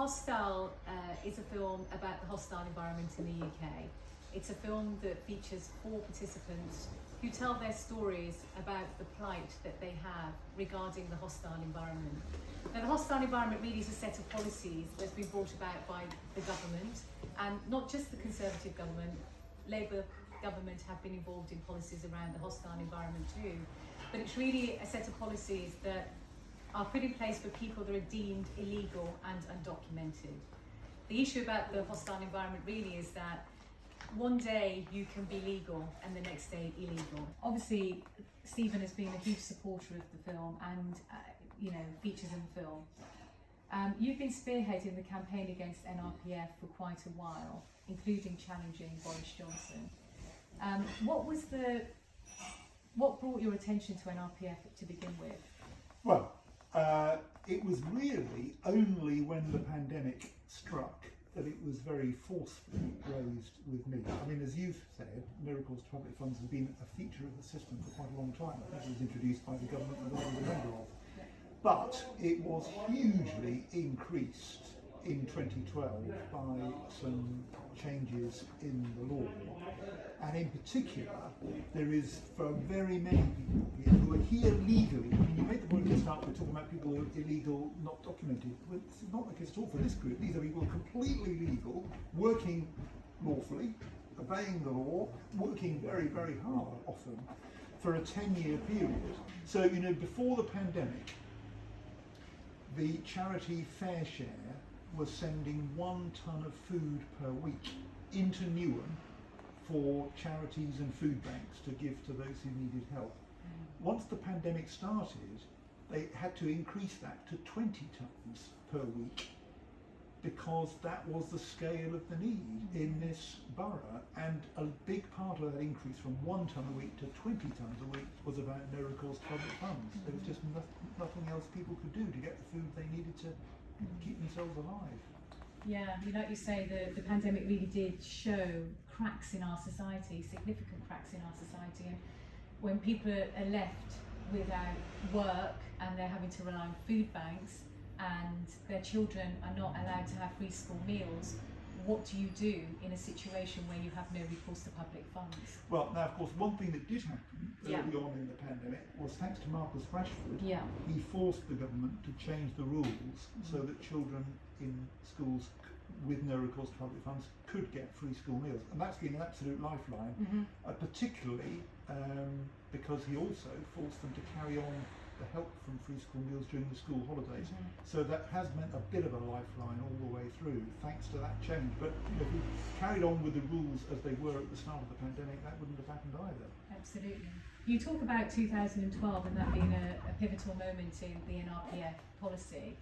Hostile is a film about the hostile environment in the UK. It's a film that features 4 participants who tell their stories about the plight that they have regarding the hostile environment. Now, the hostile environment really is a set of policies that's been brought about by the government, and not just the Conservative government. Labour government have been involved in policies around the hostile environment too. But it's really a set of policies that are put in place for people that are deemed illegal and undocumented. The issue about the hostile environment really is that one day you can be legal and the next day illegal. Obviously, Stephen has been a huge supporter of the film and features in the film. You've been spearheading the campaign against NRPF for quite a while, including challenging Boris Johnson. What brought your attention to NRPF to begin with? Well, it was really only when the pandemic struck that it was very forcefully raised with me. I mean, as you've said, No Recourse to Public Funds has been a feature of the system for quite a long time. I think it was introduced by the government that I was a member of. But it was hugely increased in 2012 by some changes in the law. And in particular, there is, for very many people who are here legally, I mean, you made the point at the start, we're talking about people who are illegal, not documented. Well, this is not the case at all for this group. These are people completely legal, working lawfully, obeying the law, working very, very hard often for a 10-year period. So, before the pandemic, the charity Fair Share was sending 1 tonne of food per week into Newham for charities and food banks to give to those who needed help. Once the pandemic started, they had to increase that to 20 tonnes per week because that was the scale of the need in this borough, and a big part of that increase from 1 tonne a week to 20 tonnes a week was about no recourse to public funds. There was just nothing else people could do to get the food they needed to keep themselves alive. Yeah, like you say, the pandemic really did show cracks in our society, significant cracks in our society. And when people are left without work and they're having to rely on food banks and their children are not allowed to have free school meals, what do you do in a situation where you have no recourse to public funds? Well, now, of course, one thing that did happen early on in the pandemic was, thanks to Marcus Rashford, he forced the government to change the rules so that children in schools with no recourse to public funds could get free school meals. And that's been an absolute lifeline, particularly because he also forced them to carry on the help from free school meals during the school holidays. So that has meant a bit of a lifeline all the way through, thanks to that change. But if we carried on with the rules as they were at the start of the pandemic, that wouldn't have happened either. Absolutely. You talk about 2012 and that being a pivotal moment in the NRPF policy.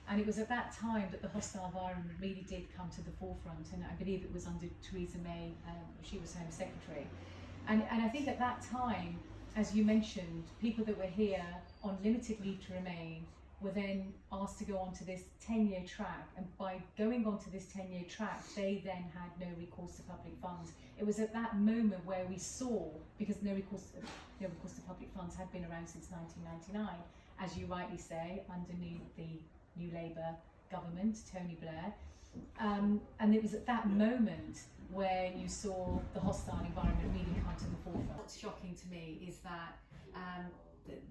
And it was at that time that the hostile environment really did come to the forefront, and I believe it was under Theresa May, she was Home Secretary. And I think at that time, as you mentioned, people that were here on limited leave to remain were then asked to go onto this 10-year track, and by going onto this 10-year track, they then had no recourse to public funds. It was at that moment where we saw, because no recourse to public funds had been around since 1999, as you rightly say, underneath the New Labour government, Tony Blair, and it was at that moment where you saw the hostile environment really come to the forefront. What's shocking to me is that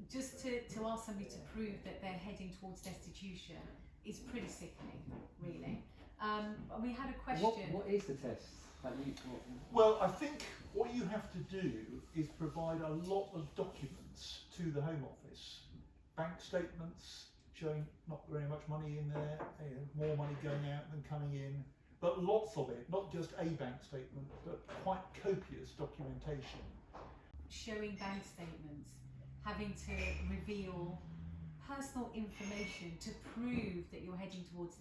just to ask somebody to prove that they're heading towards destitution is pretty sickening, really. We had a question. What is the test? Well, I think what you have to do is provide a lot of documents to the Home Office, bank statements showing not very much money in there, more money going out than coming in, but lots of it, not just a bank statement, but quite copious documentation. Showing bank statements, having to reveal personal information to prove that you're heading towards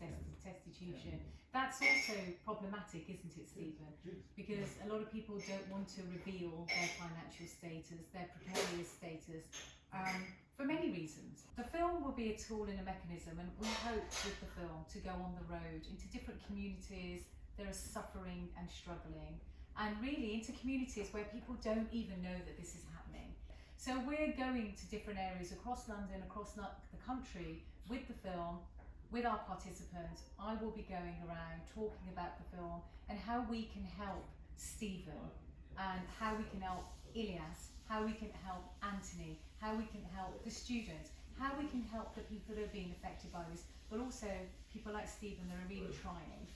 destitution. That's also problematic, isn't it, Stephen? Because a lot of people don't want to reveal their financial status, their precarious status, for many reasons. The film will be a tool and a mechanism, and we hope with the film to go on the road into different communities that are suffering and struggling, and really into communities where people don't even know that this is happening. So we're going to different areas across London, across the country with the film, with our participants, I will be going around talking about the film and how we can help Stephen, and how we can help Ilias, how we can help Anthony, how we can help the students, how we can help the people that are being affected by this, but also people like Stephen that are really trying.